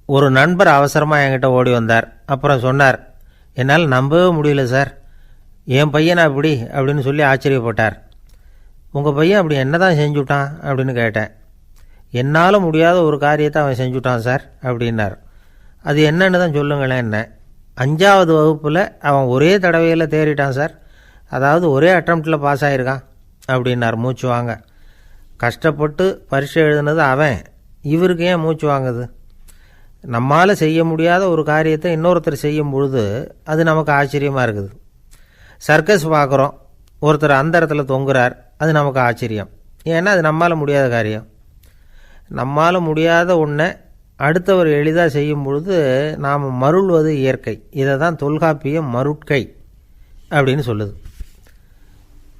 ஒரு நண்பர் அவசரமாக என்கிட்ட ஓடி வந்தார். அப்புறம் சொன்னார், என்னால் நம்பவே முடியல சார், என் பையனை அப்படி அப்படின்னு சொல்லி ஆச்சரியப்பட்டார். உங்கள் பையன் அப்படி என்ன தான் செஞ்சுட்டான் அப்படின்னு கேட்டேன். என்னால் முடியாத ஒரு காரியத்தை அவன் செஞ்சுட்டான் சார் அப்படின்னார். அது என்னன்னு தான் சொல்லுங்களேன். என்ன 5வது வகுப்பில் அவன் ஒரே தடவையில் தேறிட்டான் சார், அதாவது ஒரே அட்டம்ப்டில் பாஸ் ஆகிருக்கான் அப்படின்னார் மூச்சு வாங்க. கஷ்டப்பட்டு பரீட்சை எழுதுனது அவன், இவருக்கு ஏன் மூச்சு வாங்குது? நம்மால் செய்ய முடியாத ஒரு காரியத்தை இன்னொருத்தர் செய்யும் பொழுது அது நமக்கு ஆச்சரியமாக இருக்குது. சர்க்கஸ் பார்க்குறோம், ஒருத்தர் அந்த இடத்துல தொங்குறார், அது நமக்கு ஆச்சரியம். ஏன்னா அது நம்மால் முடியாத காரியம். நம்மால் முடியாத ஒன்றை அடுத்தவர் எளிதாக செய்யும் பொழுது நாம் மருள்வது இயற்கை. இதை தான் தொல்காப்பியம் மருட்கை அப்படின்னு சொல்லுது.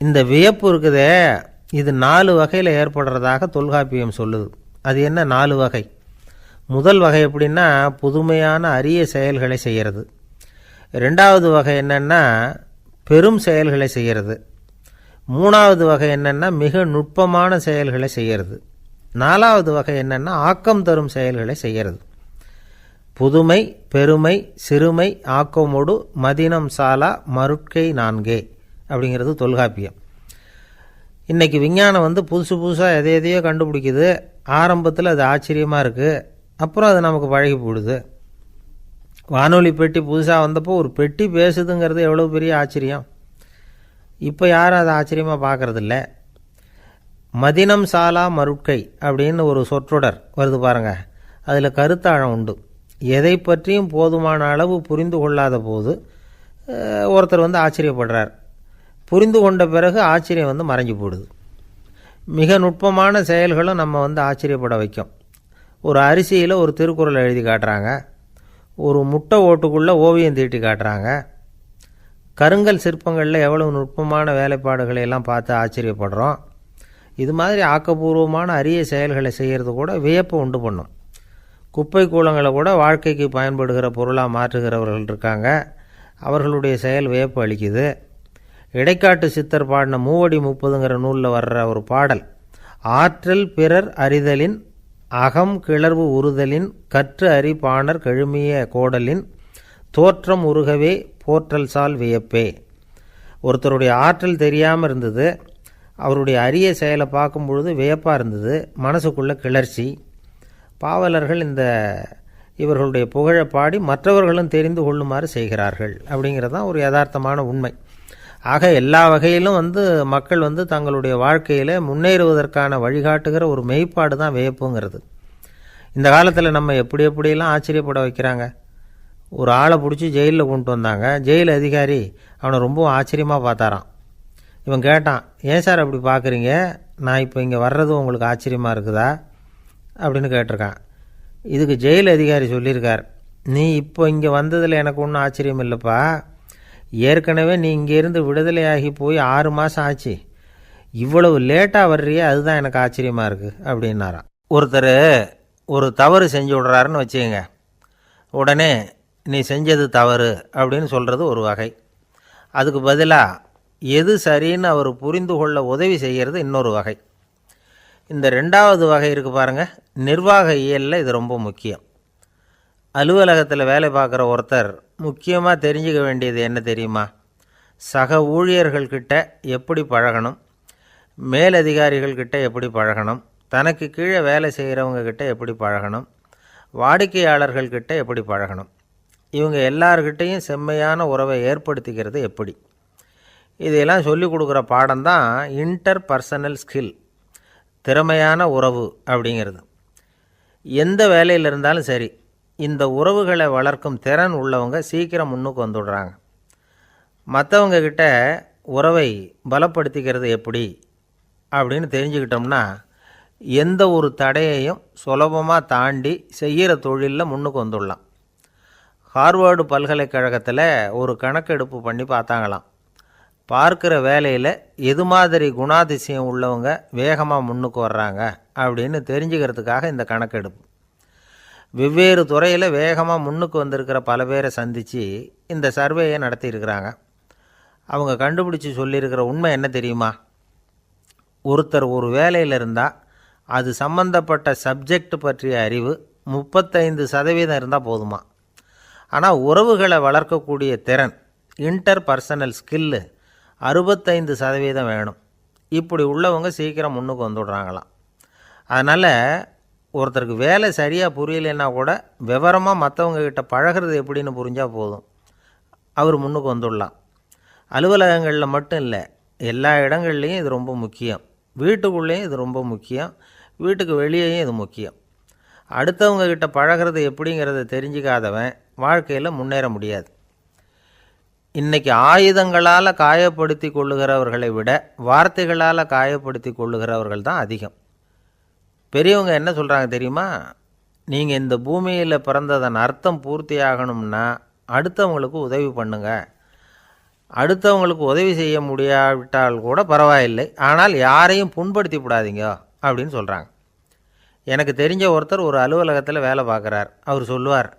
இந்த வியப்பு இருக்குதே, இது 4 வகையில் ஏற்படுறதாக தொல்காப்பியம் சொல்லுது. அது என்ன 4 வகை? முதல் வகை எப்படின்னா புதுமையான அரிய செயல்களை செய்கிறது. 2வது வகை என்னென்னா பெரும் செயல்களை செய்கிறது. 3வது வகை என்னென்னா மிக நுட்பமான செயல்களை செய்கிறது. 4வது வகை என்னென்னா ஆக்கம் தரும் செயல்களை செய்கிறது. புதுமை, பெருமை, சிறுமை, ஆக்கமோடு மதினம் சாலா மருட்கை 4 அப்படிங்கிறது தொல்காப்பியம். இன்றைக்கி விஞ்ஞானம் புதுசு புதுசாக எதையோ கண்டுபிடிக்குது. ஆரம்பத்தில் அது ஆச்சரியமாக இருக்குது, அப்புறம் அது நமக்கு பழகி போடுது. வானொலி பெட்டி புதுசாக வந்தப்போ ஒரு பெட்டி பேசுதுங்கிறது எவ்வளோ பெரிய ஆச்சரியம். இப்போ யாரும் அதை ஆச்சரியமாக பார்க்குறதில்ல. மதினம் சாலா மருட்கை அப்படின்னு ஒரு சொற்றொடர் வருது பாருங்கள், அதில் கருத்தாழம் உண்டு. எதை பற்றியும் போதுமான அளவு புரிந்து கொள்ளாத போது ஒருத்தர் ஆச்சரியப்படுறார். புரிந்து கொண்ட பிறகு ஆச்சரியம் மறைஞ்சு போடுது. மிக நுட்பமான செயல்களும் நம்ம ஆச்சரியப்பட வைக்கும். ஒரு அரிசியில் ஒரு திருக்குறள் எழுதி காட்டுறாங்க, ஒரு முட்டை ஓட்டுக்குள்ளே ஓவியம் தீட்டி காட்டுறாங்க. கருங்கல் சிற்பங்களில் எவ்வளவு நுட்பமான வேலைப்பாடுகளை எல்லாம் பார்த்து ஆச்சரியப்படுறோம். இது மாதிரி ஆக்கப்பூர்வமான அரிய செயல்களை செய்கிறது கூட வியப்பை உண்டு பண்ணும். குப்பை கூலங்களை கூட வாழ்க்கைக்கு பயன்படுகிற பொருளாக மாற்றுகிறவர்கள் இருக்காங்க, அவர்களுடைய செயல் வியப்பு அளிக்குது. இடைக்காட்டு சித்தர் பாடின 30 நூலில் வர்ற ஒரு பாடல், ஆற்றல் பிறர் அறிதலின் அகம் கிளர்வு உறுதலின் கற்று அறி பாணர் கழுமிய கோடலின் தோற்றம் உருகவே போற்றல் சால் வியப்பே. ஒருத்தருடைய ஆற்றல் தெரியாமல் இருந்தது, அவருடைய அரிய செயலை பார்க்கும் பொழுது வியப்பாக இருந்தது, மனசுக்குள்ள கிளர்ச்சி. பாவலர்கள் இவர்களுடைய புகழை பாடி மற்றவர்களும் தெரிந்து கொள்ளுமாறு செய்கிறார்கள் அப்படிங்கிறது தான் ஒரு யதார்த்தமான உண்மை. ஆக எல்லா வகையிலும் மக்கள் தங்களுடைய வாழ்க்கையில் முன்னேறுவதற்கான வழிகாட்டுகிற ஒரு மெய்ப்பாடு தான் வியப்புங்கிறது. இந்த காலத்தில் நம்ம எப்படியெல்லாம் ஆச்சரியப்பட வைக்கிறாங்க. ஒரு ஆளை பிடிச்சி ஜெயிலில் கொண்டு வந்தாங்க. ஜெயில் அதிகாரி அவனை ரொம்ப ஆச்சரியமாக பார்த்தாரான். இவன் கேட்டான், ஏன் சார் அப்படி பார்க்குறீங்க, நான் இப்போ இங்கே வர்றது உங்களுக்கு ஆச்சரியமாக இருக்குதா அப்படின்னு கேட்டிருக்கான். இதுக்கு ஜெயில் அதிகாரி சொல்லியிருக்கார், நீ இப்போ இங்கே வந்ததில் எனக்கு ஒன்றும் ஆச்சரியம் இல்லைப்பா, ஏற்கனவே நீ இங்கேருந்து விடுதலையாகி போய் 6 மாதம் ஆச்சு, இவ்வளவு லேட்டாக வர்றியே அதுதான் எனக்கு ஆச்சரியமாக இருக்குது அப்படின்னாராம். ஒருத்தர் ஒரு தவறு செஞ்சு விடுறாருன்னு வச்சுக்கோங்க, உடனே நீ செஞ்சது தவறு அப்படின்னு சொல்கிறது ஒரு வகை. அதுக்கு பதிலாக எது சரின்னு அவர் புரிந்து கொள்ள உதவி செய்கிறது இன்னொரு வகை. இந்த 2வது வகை இருக்குது பாருங்கள், நிர்வாக இயலில் இது ரொம்ப முக்கியம். அலுவலகத்தில் வேலை பார்க்குற ஒருத்தர் முக்கியமாக தெரிஞ்சுக்க வேண்டியது என்ன தெரியுமா? சக ஊழியர்கள்கிட்ட எப்படி பழகணும், மேலதிகாரிகள்கிட்ட எப்படி பழகணும், தனக்கு கீழே வேலை செய்கிறவங்கக்கிட்ட எப்படி பழகணும், வாடிக்கையாளர்கள்கிட்ட எப்படி பழகணும், இவங்க எல்லார்கிட்டையும் செம்மையான உறவை ஏற்படுத்திக்கிறது எப்படி, இதையெல்லாம் சொல்லிக் கொடுக்குற பாடம் தான் இன்டர் பர்சனல் ஸ்கில், திறமையான உறவு அப்படிங்கிறது. எந்த வேலையில் இருந்தாலும் சரி, இந்த உறவுகளை வளர்க்கும் திறன் உள்ளவங்க சீக்கிரம் முன்னுக்கு வந்துடுறாங்க. மற்றவங்க கிட்ட உறவை பலப்படுத்திக்கிறது எப்படி அப்படின்னு தெரிஞ்சுக்கிட்டோம்னா எந்த ஒரு தடையையும் சுலபமாக தாண்டி செய்கிற தொழிலில் முன்னுக்கு வந்துடலாம். ஹார்வர்டு பல்கலைக்கழகத்தில் ஒரு கணக்கெடுப்பு பண்ணி பார்த்தாங்களாம். பார்க்குற வேலையில் எது மாதிரி குணாதிசயம் உள்ளவங்க வேகமாக முன்னுக்கு வர்றாங்க அப்படின்னு தெரிஞ்சுக்கிறதுக்காக இந்த கணக்கெடுப்பு. வெவ்வேறு துறையில் வேகமாக முன்னுக்கு வந்திருக்கிற பல பேரை சந்தித்து இந்த சர்வேயை நடத்தியிருக்கிறாங்க. அவங்க கண்டுபிடிச்சி சொல்லியிருக்கிற உண்மை என்ன தெரியுமா? ஒருத்தர் ஒரு வேலையில் இருந்தால் அது சம்பந்தப்பட்ட சப்ஜெக்ட் பற்றிய அறிவு 35% இருந்தால் போதுமா. ஆனால் உறவுகளை வளர்க்கக்கூடிய திறன், இன்டர் பர்சனல் ஸ்கில்லு 65% வேணும். இப்படி உள்ளவங்க சீக்கிரம் முன்னுக்கு வந்துடுறாங்களாம். அதனால் ஒருத்தருக்கு வேலை சரியாக புரியலைன்னா கூட விவரமாக மற்றவங்கக்கிட்ட பழகிறது எப்படின்னு புரிஞ்சால் போதும், அவர் முன்னுக்கு வந்துடலாம். அலுவலகங்களில் மட்டும் இல்லை, எல்லா இடங்கள்லேயும் இது ரொம்ப முக்கியம். வீட்டுக்குள்ளேயும் இது ரொம்ப முக்கியம், வீட்டுக்கு வெளியேயும் இது முக்கியம். அடுத்தவங்கக்கிட்ட பழகிறது எப்படிங்கிறத தெரிஞ்சிக்காதவன் வாழ்க்கையில் முன்னேற முடியாது. இன்றைக்கி ஆயுதங்களால் காயப்படுத்தி கொள்ளுகிறவர்களை விட வார்த்தைகளால் காயப்படுத்தி கொள்ளுகிறவர்கள் தான் அதிகம். பெரியவங்க என்ன சொல்கிறாங்க தெரியுமா? நீங்கள் இந்த பூமியில் பிறந்ததன் அர்த்தம் பூர்த்தி ஆகணும்னா அடுத்தவங்களுக்கு உதவி பண்ணுங்க. அடுத்தவங்களுக்கு உதவி செய்ய முடியாவிட்டால் கூட பரவாயில்லை, ஆனால் யாரையும் புண்படுத்தி விடாதீங்க அப்படின்னு சொல்கிறாங்க. எனக்கு தெரிஞ்ச ஒருத்தர் ஒரு அலுவலகத்தில் வேலை பார்க்குறார். அவர் சொல்லுவார்,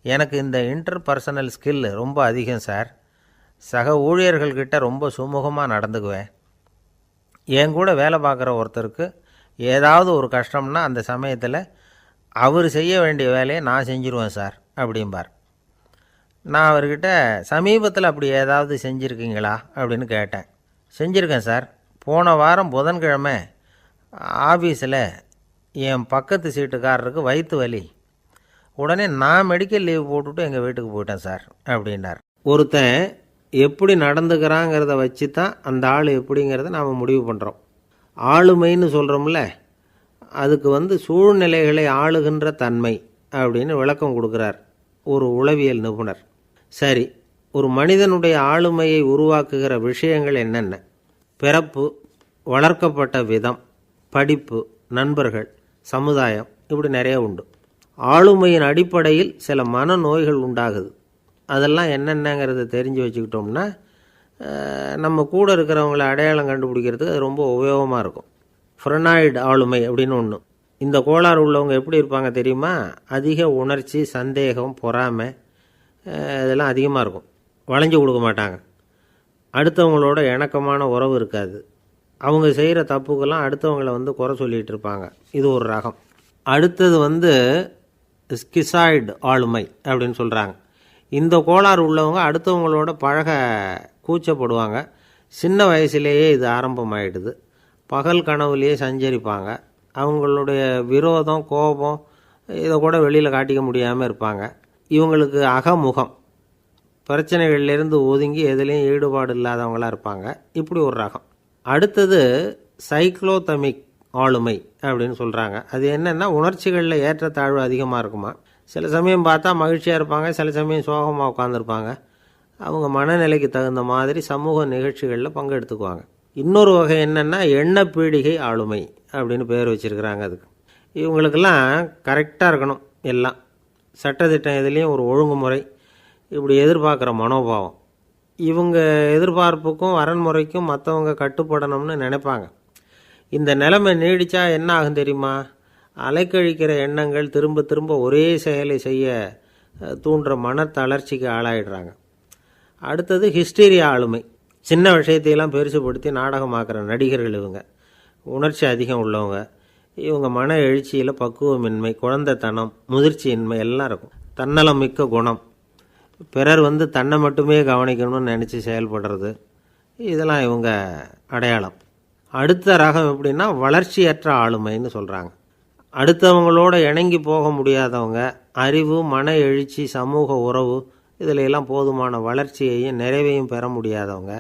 எனக்கு இந்த இன்டர் பர்சனல் ஸ்கில் ரொம்ப அதிகம் சார். சக ஊழியர்கள்கிட்ட ரொம்ப சுமூகமாக நடந்துக்குவேன். என் கூட வேலை பார்க்குற ஒருத்தருக்கு ஏதாவது ஒரு கஷ்டம்னா அந்த சமயத்தில் அவர் செய்ய வேண்டிய வேலையை நான் செஞ்சுருவேன் சார் அப்படிம்பார். நான் அவர்கிட்ட சமீபத்தில் அப்படி ஏதாவது செஞ்சுருக்கீங்களா அப்படின்னு கேட்டேன். செஞ்சுருக்கேன் சார். போன வாரம் புதன்கிழமை ஆஃபீஸில் என் பக்கத்து சீட்டுக்காரருக்கு வயிற்று வலி. உடனே நான் மெடிக்கல் லீவ் போட்டுவிட்டு எங்கள் வீட்டுக்கு போயிட்டேன் சார் அப்படின்னார். ஒருத்தன் எப்படி நடந்துக்கிறாங்கிறத வச்சு தான் அந்த ஆள் எப்படிங்கிறத நாம் முடிவு பண்ணுறோம். ஆளுமைன்னு சொல்கிறோம்ல, அதுக்கு சூழ்நிலைகளை ஆளுகின்ற தன்மை அப்படின்னு விளக்கம் கொடுக்குறார் ஒரு உளவியல் நிபுணர். சரி, ஒரு மனிதனுடைய ஆளுமையை உருவாக்குகிற விஷயங்கள் என்னென்ன? பிறப்பு, வளர்க்கப்பட்ட விதம், படிப்பு, நண்பர்கள், சமுதாயம், இப்படி நிறைய உண்டு. ஆளுமையின் அடிப்படையில் சில மனநோய்கள் உண்டாகுது. அதெல்லாம் என்னென்னங்கிறத தெரிஞ்சு வச்சுக்கிட்டோம்னா நம்ம கூட இருக்கிறவங்கள அடையாளம் கண்டுபிடிக்கிறதுக்கு அது ரொம்ப உபயோகமாக இருக்கும். ஃப்ரெனாய்டு ஆளுமை அப்படின்னு ஒன்று. இந்த கோளாறு உள்ளவங்க எப்படி இருப்பாங்க தெரியுமா? அதிக உணர்ச்சி, சந்தேகம், பொறாமை இதெல்லாம் அதிகமாக இருக்கும். வளைஞ்சு கொடுக்க மாட்டாங்க. அடுத்தவங்களோட இணக்கமான உறவு இருக்காது. அவங்க செய்கிற தப்புக்கெல்லாம் அடுத்தவங்களை குறை சொல்லிகிட்டு இருப்பாங்க. இது ஒரு ரகம். அடுத்தது ஸ்கிசாய்டு ஆளுமை அப்படின்னு சொல்கிறாங்க. இந்த கோளாறு உள்ளவங்க அடுத்தவங்களோட பழக கூச்சப்படுவாங்க. சின்ன வயசுலேயே இது ஆரம்பமாயிடுது. பகல் கனவுலேயே சஞ்சரிப்பாங்க. அவங்களுடைய விரோதம், கோபம் இதை கூட வெளியில் காட்டிக்க முடியாமல் இருப்பாங்க. இவங்களுக்கு அகமுகம், பிரச்சனைகள்லேருந்து ஒதுங்கி எதுலேயும் ஈடுபாடு இல்லாதவங்களாக இருப்பாங்க. இப்படி ஒரு ரகம். அடுத்தது சைக்ளோதமிக் ஆளுமை அப்படின்னு சொல்கிறாங்க. அது என்னென்னா, உணர்ச்சிகளில் ஏற்றத்தாழ்வு அதிகமாக இருக்குமா. சில சமயம் பார்த்தா மகிழ்ச்சியாக இருப்பாங்க, சில சமயம் சோகமாக உட்காந்துருப்பாங்க. அவங்க மனநிலைக்கு தகுந்த மாதிரி சமூக நிகழ்ச்சிகளில் பங்கெடுத்துக்குவாங்க. இன்னொரு வகை என்னென்னா எண்ணப்பீடிகை ஆளுமை அப்படின்னு பேர் வச்சுருக்கிறாங்க. அதுக்கு இவங்களுக்கெல்லாம் கரெக்டாக இருக்கணும். எல்லாம் சட்டத்திட்டம், எதுலேயும் ஒரு ஒழுங்குமுறை, இப்படி எதிர்பார்க்குற மனோபாவம். இவங்க எதிர்பார்ப்புக்கும் வரன்முறைக்கும் மற்றவங்க கட்டுப்படணும்னு நினைப்பாங்க. இந்த நிலைமை நீடித்தா என்ன ஆகும் தெரியுமா? அலைக்கழிக்கிற எண்ணங்கள் திரும்ப திரும்ப ஒரே செயலை செய்ய தூண்டுற மன தளர்ச்சிக்கு ஆளாயிடுறாங்க. அடுத்தது ஹிஸ்டீரியா ஆளுமை. சின்ன விஷயத்தையெல்லாம் பெருசுப்படுத்தி நாடகமாக்குற நடிகர்கள் இவங்க. உணர்ச்சி அதிகம் உள்ளவங்க. இவங்க மன எழுச்சியில் பக்குவமின்மை, குழந்தைத்தனம், முதிர்ச்சியின்மை எல்லாம் இருக்கும். தன்னலம் மிக்க குணம். பிறர் தன்னை மட்டுமே கவனிக்கணும்னு நினச்சி செயல்படுறது, இதெல்லாம் இவங்க அடையாளம். அடுத்த ரகம் எப்படின்னா வளர்ச்சியற்ற ஆளுமைன்னு சொல்கிறாங்க. அடுத்தவங்களோட இணங்கி போக முடியாதவங்க. அறிவு, மன எழுச்சி, சமூக உறவு இதில் எல்லாம் போதுமான வளர்ச்சியையும் நிறைவையும் பெற முடியாதவங்க.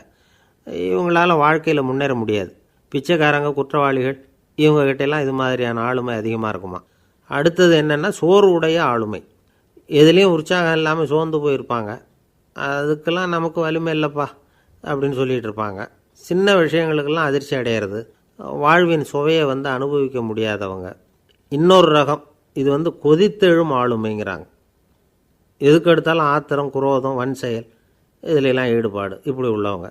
இவங்களால் வாழ்க்கையில் முன்னேற முடியாது. பிச்சைக்காரங்க, குற்றவாளிகள், இவங்ககிட்டெல்லாம் இது மாதிரியான ஆளுமை அதிகமாக இருக்குமா. அடுத்தது என்னென்னா சோர்வுடைய ஆளுமை. எதுலேயும் உற்சாகம் இல்லாமல் சோர்ந்து போயிருப்பாங்க. அதுக்கெல்லாம் நமக்கு வலிமை இல்லைப்பா அப்படின்னு சொல்லிகிட்டு இருப்பாங்க. சின்ன விஷயங்களுக்கெல்லாம் அதிர்ச்சி அடையிறது. வாழ்வின் சுவையை அனுபவிக்க முடியாதவங்க. இன்னொரு ரகம் இது கொதித்தெழும் ஆளுமைங்கிறாங்க. எதுக்கு எடுத்தாலும் ஆத்திரம், குரோதம், வன் செயல் இதிலெல்லாம் ஈடுபாடு, இப்படி உள்ளவங்க.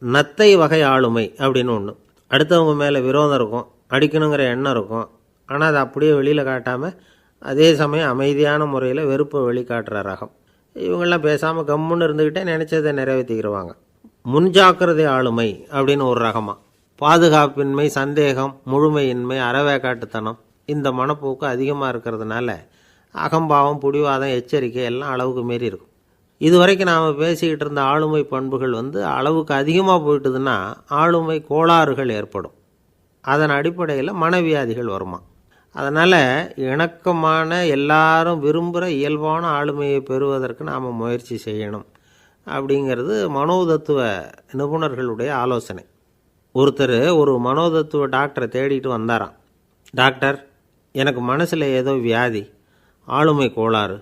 நத்தை வகை ஆளுமை அப்படின்னு ஒன்று. அடுத்தவங்க மேலே விரோதம் இருக்கும், அடிக்கணுங்கிற எண்ணம் இருக்கும். ஆனால் அதை அப்படியே வெளியில் காட்டாமல் அதே சமயம் அமைதியான முறையில் வெறுப்பை வெளிக்காட்டுற ரகம். இவங்கெல்லாம் பேசாமல் கம்முன்னு இருந்துக்கிட்டே நினச்சதை நிறைவேற்றிக்கிறவாங்க. முன்ஜாக்கிரதை ஆளுமை அப்படின்னு ஒரு ரகமாக. பாதுகாப்பின்மை, சந்தேகம், முழுமையின்மை, அறவேக்காட்டுத்தனம் இந்த மனப்போக்கு அதிகமாக இருக்கிறதுனால அகம்பாவம், பிடிவாதம், எச்சரிக்கை எல்லாம் அளவுக்கு மீறி இருக்கும். இதுவரைக்கும் நாம் பேசிக்கிட்டு இருந்த ஆளுமை பண்புகள் அளவுக்கு அதிகமாக போயிட்டுதுன்னா ஆளுமை கோளாறுகள் ஏற்படும். அதன் அடிப்படையில் மனவியாதிகள் வருமா. அதனால் இணக்கமான எல்லாரும் விரும்புகிற இயல்பான ஆளுமையை பெறுவதற்கு நாம் முயற்சி செய்யணும் அப்படிங்கிறது மனோதத்துவ நிபுணர்களுடைய ஆலோசனை. ஒருத்தர் ஒரு மனோதத்துவ டாக்டரை தேடிட்டு வந்தாராம். டாக்டர், எனக்கு மனசில் ஏதோ வியாதி, ஆளுமை கோளாறு,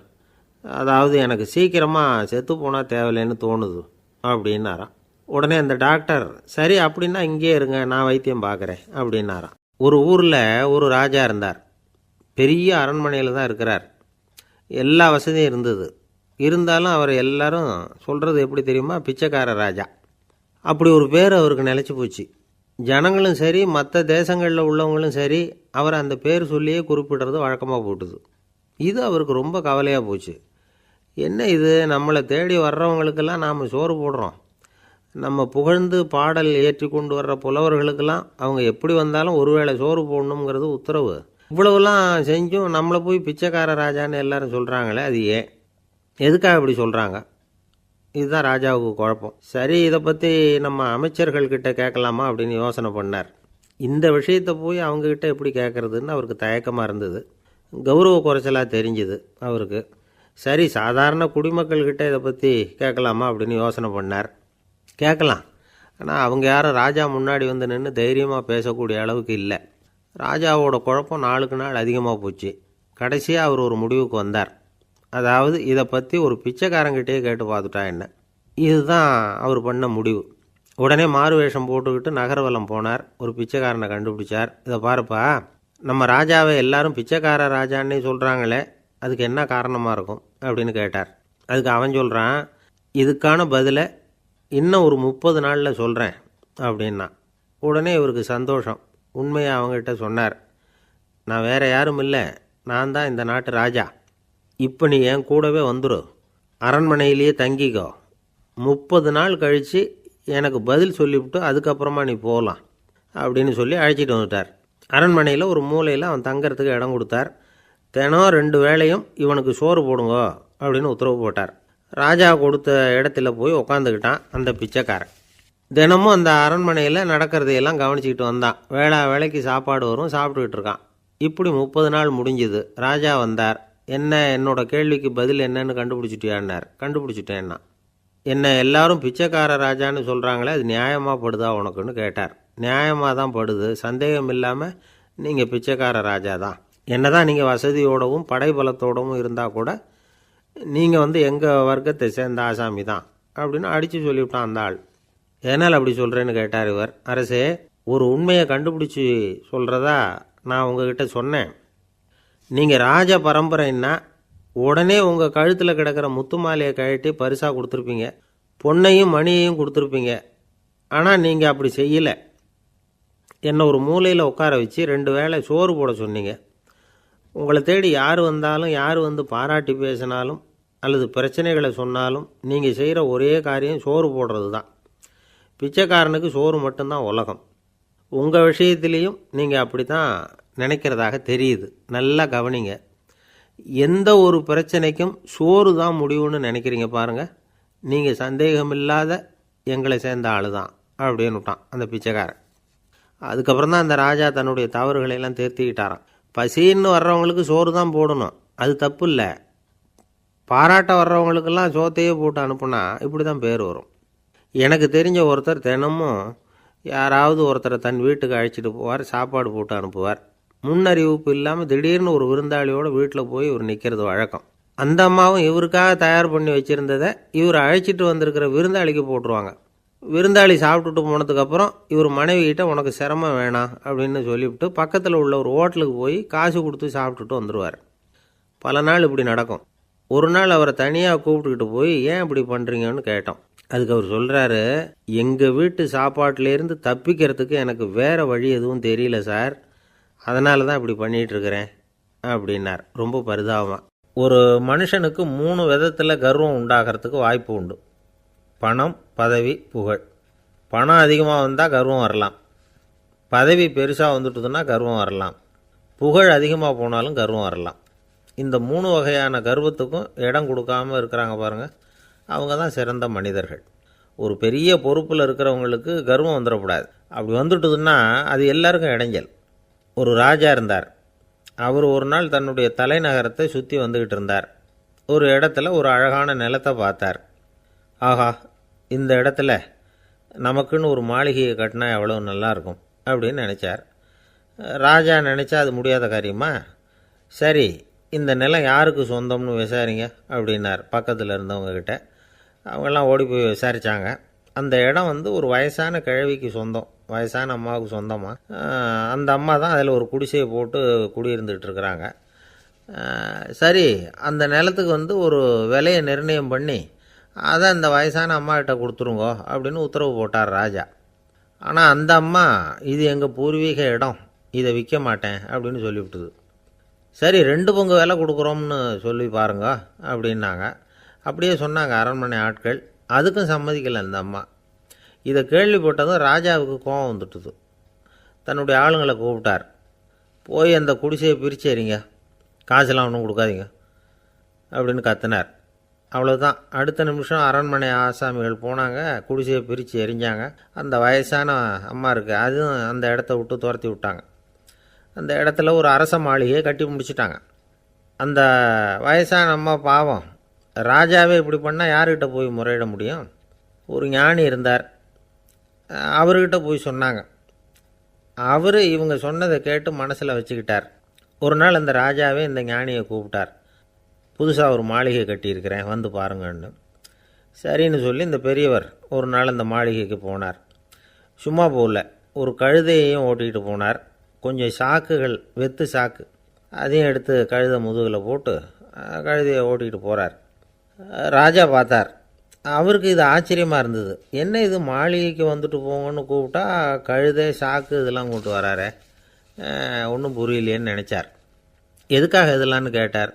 அதாவது எனக்கு சீக்கிரமாக செத்து போனால் தேவையில்லைன்னு தோணுது அப்படின்னாராம். உடனே அந்த டாக்டர், சரி அப்படின்னா இங்கே இருங்க, நான் வைத்தியம் பார்க்குறேன் அப்படின்னாராம். ஒரு ஊரில் ஒரு ராஜா இருந்தார். பெரிய அரண்மனையில் தான் இருக்கிறார். எல்லா வசதியும் இருந்தது. இருந்தாலும் அவர் எல்லாரும் சொல்கிறது எப்படி தெரியுமா, பிச்சைக்கார ராஜா. அப்படி ஒரு பேர் அவருக்கு நிலச்சி போச்சு. ஜனங்களும் சரி, மற்ற தேசங்களில் உள்ளவங்களும் சரி, அவர் அந்த பேர் சொல்லியே குறிப்பிடுறது வழக்கமாக போட்டுது. இது அவருக்கு ரொம்ப கவலையாக போச்சு. என்ன இது, நம்மளை தேடி வர்றவங்களுக்கெல்லாம் நாம் சோறு போடுறோம், நம்ம புகழ்ந்து பாடல் ஏற்றி கொண்டு வர்ற புலவர்களுக்கெல்லாம் அவங்க எப்படி வந்தாலும் ஒருவேளை சோறு போடணுங்கிறது உத்தரவு. இவ்வளவுலாம் செஞ்சும் நம்மளை போய் பிச்சைக்கார ராஜான்னு எல்லாரும் சொல்கிறாங்களே, அது ஏன், எதுக்காக இப்படி சொல்கிறாங்க? இதுதான் ராஜாவுக்கு குழப்பம். சரி, இதை பற்றி நம்ம அமைச்சர்கள்கிட்ட கேட்கலாமா அப்படின்னு யோசனை பண்ணார். இந்த விஷயத்தை போய் அவங்கக்கிட்ட எப்படி கேட்குறதுன்னு அவருக்கு தயக்கமாக இருந்தது. கௌரவ குறைச்சலாக தெரிஞ்சுது அவருக்கு. சரி, சாதாரண குடிமக்கள்கிட்ட இதை பற்றி கேட்கலாமா அப்படின்னு யோசனை பண்ணார். கேட்கலாம், ஆனால் அவங்க யாரும் ராஜா முன்னாடி வந்து நின்று தைரியமாக பேசக்கூடிய அளவுக்கு இல்லை. ராஜாவோட குழப்பம் நாளுக்கு நாள் அதிகமாக போச்சு. கடைசியாக அவர் ஒரு முடிவுக்கு வந்தார். அதாவது இதை பற்றி ஒரு பிச்சைக்காரங்கிட்டே கேட்டு பார்த்துட்டா என்ன. இதுதான் அவர் பண்ண முடிவு. உடனே மாறு வேஷம் போட்டுக்கிட்டு நகர்வலம் போனார். ஒரு பிச்சைக்காரனை கண்டுபிடிச்சார். இதை பாருப்பா, நம்ம ராஜாவை எல்லாரும் பிச்சைக்கார ராஜான்னே சொல்கிறாங்களே, அதுக்கு என்ன காரணமாக இருக்கும் அப்படின்னு கேட்டார். அதுக்கு அவன் சொல்கிறான், இதுக்கான பதிலை இன்னும் ஒரு 30 நாளில் சொல்கிறேன் அப்படின்னா. உடனே இவருக்கு சந்தோஷம். உண்மையை அவங்ககிட்ட சொன்னார். நான் வேறு யாரும் இல்லை, நான் தான் இந்த நாட்டு ராஜா. இப்போ நீ என் கூடவே வந்துடு, அரண்மனையிலேயே தங்கிக்கோ. 30 நாள் கழித்து எனக்கு பதில் சொல்லிவிட்டு அதுக்கப்புறமா நீ போகலாம் அப்படின்னு சொல்லி அழைச்சிட்டு வந்துட்டார். அரண்மனையில் ஒரு மூலையில் அவன் தங்கறதுக்கு இடம் கொடுத்தார். தினம் 2 வேளையும் இவனுக்கு சோறு போடுங்க அப்படின்னு உத்தரவு போட்டார். ராஜா கொடுத்த இடத்துல போய் உக்காந்துக்கிட்டான் அந்த பிச்சைக்காரன். தினமும் அந்த அரண்மனையில் நடக்கிறதையெல்லாம் கவனிச்சிக்கிட்டு வந்தான். வேளைக்கு சாப்பாடு வரும், சாப்பிட்டுக்கிட்டு இருக்கான். இப்படி 30 நாள் முடிஞ்சுது. ராஜா வந்தார். என்ன, என்னோட கேள்விக்கு பதில் என்னன்னு கண்டுபிடிச்சிட்டியான்னார். கண்டுபிடிச்சிட்டேன்னா. என்ன எல்லாரும் பிச்சைக்கார ராஜான்னு சொல்கிறாங்களே, அது நியாயமாக படுதா உனக்குன்னு கேட்டார். நியாயமாக தான் படுது, சந்தேகம் இல்லாமல் நீங்கள் பிச்சைக்கார ராஜா தான். என்ன தான் நீங்கள் வசதியோடவும் படைபலத்தோடவும் இருந்தால் கூட நீங்கள் எங்கள் வர்க்கத்தை சேர்ந்த ஆசாமி தான் அப்படின்னு அடித்து சொல்லிவிட்டான் அந்த ஆள். ஏனால் அப்படி சொல்கிறேன்னு கேட்டார் இவர். அரசே, ஒரு உண்மையை கண்டுபிடிச்சி சொல்கிறதா நான் உங்ககிட்ட சொன்னேன். நீங்கள் ராஜ பரம்பரைன்னா உடனே உங்கள் கழுத்தில் கிடக்கிற முத்து மாலையை கழட்டி பரிசாக கொடுத்துருப்பீங்க, பொன்னையும் மணியையும் கொடுத்துருப்பீங்க. ஆனால் நீங்கள் அப்படி செய்யலை. என்னை ஒரு மூலையில் உட்கார வச்சு 2 வேளை சோறு போட சொன்னீங்க. உங்களை தேடி யார் வந்தாலும், யார் பாராட்டி பேசினாலும் அல்லது பிரச்சனைகளை சொன்னாலும் நீங்கள் செய்கிற ஒரே காரியம் சோறு போடுறது தான். பிச்சைக்காரனுக்கு சோறு மட்டும்தான் உலகம். உங்கள் விஷயத்துலேயும் நீங்கள் அப்படி தான் நினைக்கிறதாக தெரியுது. நல்லா கவனிங்க. எந்த ஒரு பிரச்சனைக்கும் சோறு தான் முடிவுன்னு நினைக்கிறீங்க பாருங்கள். நீங்கள் சந்தேகமில்லாத எங்களை சேர்ந்த ஆள் தான் அப்படின்னு விட்டான் அந்த பிச்சைக்காரன். அதுக்கப்புறம் தான் அந்த ராஜா தன்னுடைய தவறுகளையெல்லாம் திருத்திக்கிட்டாராம். பசின்னு வர்றவங்களுக்கு சோறு தான் போடணும், அது தப்பு இல்லை. பாராட்ட வர்றவங்களுக்கெல்லாம் சோத்தையே போட்டு அனுப்புனா இப்படி தான் பேர் வரும். எனக்கு தெரிஞ்ச ஒருத்தர் தினமும் யாராவது ஒருத்தரை தன் வீட்டுக்கு அழைச்சிட்டு போவார், சாப்பாடு போட்டு அனுப்புவார். முன்னறிவிப்பு இல்லாமல் திடீர்னு ஒரு விருந்தாளியோட வீட்டில் போய் இவர் நிற்கிறது வழக்கம். அந்த அம்மாவும் இவருக்காக தயார் பண்ணி வச்சுருந்ததை இவர் அழைச்சிட்டு வந்திருக்கிற விருந்தாளிக்கு போட்டுருவாங்க. விருந்தாளி சாப்பிட்டுட்டு போனதுக்கப்புறம் இவர் மனைவிகிட்ட உனக்கு சிரமம் வேணாம் அப்படின்னு சொல்லிவிட்டு பக்கத்தில் உள்ள ஒரு ஹோட்டலுக்கு போய் காசு கொடுத்து சாப்பிட்டுட்டு வந்துடுவார். பல நாள் இப்படி நடக்கும். ஒரு நாள் அவரை தனியாக கூப்பிட்டுக்கிட்டு போய் ஏன் இப்படி பண்ணுறீங்கன்னு கேட்டோம். அதுக்கு அவர் சொல்கிறாரு, எங்கள் வீட்டு சாப்பாட்டிலேருந்து தப்பிக்கிறதுக்கு எனக்கு வேறு வழி எதுவும் தெரியல சார், அதனால தான் இப்படி பண்ணிகிட்ருக்கிறேன் அப்படின்னார் ரொம்ப பரிதாபமாக. ஒரு மனுஷனுக்கு 3 விதத்தில் கர்வம் உண்டாகிறதுக்கு வாய்ப்பு உண்டு. பணம், பதவி, புகழ். பணம் அதிகமாக வந்தால் கர்வம் வரலாம், பதவி பெருசாக வந்துட்டுதுன்னா கர்வம் வரலாம், புகழ் அதிகமாக போனாலும் கர்வம் வரலாம். இந்த 3 வகையான கர்வத்துக்கும் இடம் கொடுக்காமல் இருக்கிறாங்க பாருங்கள், அவங்க தான் சிறந்த மனிதர்கள். ஒரு பெரிய பொறுப்பில் இருக்கிறவங்களுக்கு கர்வம் வந்துடக்கூடாது. அப்படி வந்துட்டுதுன்னா அது எல்லாருக்கும் இடைஞ்சல். ஒரு ராஜா இருந்தார். அவர் ஒரு நாள் தன்னுடைய தலைநகரத்தை சுற்றி வந்துக்கிட்டு இருந்தார். ஒரு இடத்துல ஒரு அழகான நிலத்தை பார்த்தார். ஆஹா, இந்த இடத்துல நமக்குன்னு ஒரு மாளிகையை கட்டினா எவ்வளோ நல்லாயிருக்கும் அப்படின்னு நினச்சார். ராஜா நினச்சா அது முடியாத காரியமா? சரி, இந்த நிலம் யாருக்கு சொந்தம்னு விசாரிங்க அப்படின்னார் பக்கத்தில் இருந்தவங்கக்கிட்ட. அவங்கெல்லாம் ஓடி போய் விசாரித்தாங்க. அந்த இடம் ஒரு வயசான கிழவிக்கு சொந்தம், வயசான அம்மாவுக்கு சொந்தமாக. அந்த அம்மா தான் அதில் ஒரு குடிசையை போட்டு குடியிருந்துகிட்டு இருக்கிறாங்க. சரி, அந்த நிலத்துக்கு ஒரு விலையை நிர்ணயம் பண்ணி அதை அந்த வயசான அம்மாக்கிட்ட கொடுத்துருங்கோ அப்படின்னு உத்தரவு போட்டார் ராஜா. ஆனால் அந்த அம்மா இது எங்கள் பூர்வீக இடம், இதை விற்க மாட்டேன் அப்படின்னு சொல்லிவிட்டுது. சரி, 2 பங்கு விலை கொடுக்குறோம்னு சொல்லி பாருங்க அப்படின்னாங்க. அப்படியே சொன்னாங்க அரண்மனை ஆட்கள். அதுக்கும் சம்மதிக்கலை அந்த அம்மா. இதை கேள்விப்பட்டதும் ராஜாவுக்கு கோபம் வந்துட்டுது. தன்னுடைய ஆளுங்களை கூப்பிட்டார். போய் அந்த குடிசையை பிரித்து எறிங்க, காசெல்லாம் ஒன்றும் கொடுக்காதீங்க அப்படின்னு கத்தினார். அவ்வளோதான். அடுத்த நிமிஷம் அரண்மனை ஆசாமிகள் போனாங்க, குடிசையை பிரித்து எரிஞ்சாங்க. அந்த வயசான அம்மா இருக்குது, அதுவும் அந்த இடத்த விட்டு துரத்தி விட்டாங்க. அந்த இடத்துல ஒரு அரச மாளிகையை கட்டி முடிச்சிட்டாங்க. அந்த வயசான அம்மா பாவம், ராஜாவே இப்படி பண்ணால் யார்கிட்ட போய் முறையிட முடியும்? ஒரு ஞானி இருந்தார், அவர்கிட்ட போய் சொன்னாங்க. அவர் இவங்க சொன்னதை கேட்டு மனசில் வச்சுக்கிட்டார். ஒரு நாள் அந்த ராஜாவே இந்த ஞானியை கூப்பிட்டார். புதுசாக ஒரு மாளிகை கட்டியிருக்கிறேன், வந்து பாருங்கன்னு. சரின்னு சொல்லி இந்த பெரியவர் ஒரு நாள் அந்த மாளிகைக்கு போனார். சும்மா போகல, ஒரு கழுதையையும் ஓட்டிகிட்டு போனார். கொஞ்சம் சாக்குகள், வெத்து சாக்கு, அதையும் எடுத்து கழுதை முதுகில் போட்டு கழுதையை ஓட்டிகிட்டு போகிறார். ராஜா பார்த்தார். அவருக்கு இது ஆச்சரியமாக இருந்தது. என்ன இது, மாளிகைக்கு வந்துட்டு போங்கன்னு கூப்பிட்டா கழுதை சாக்கு இதெல்லாம் கொண்டு வராரே, ஒன்றும் புரியலையேன்னு நினச்சார். எதுக்காக இதெல்லாம்னு கேட்டார்.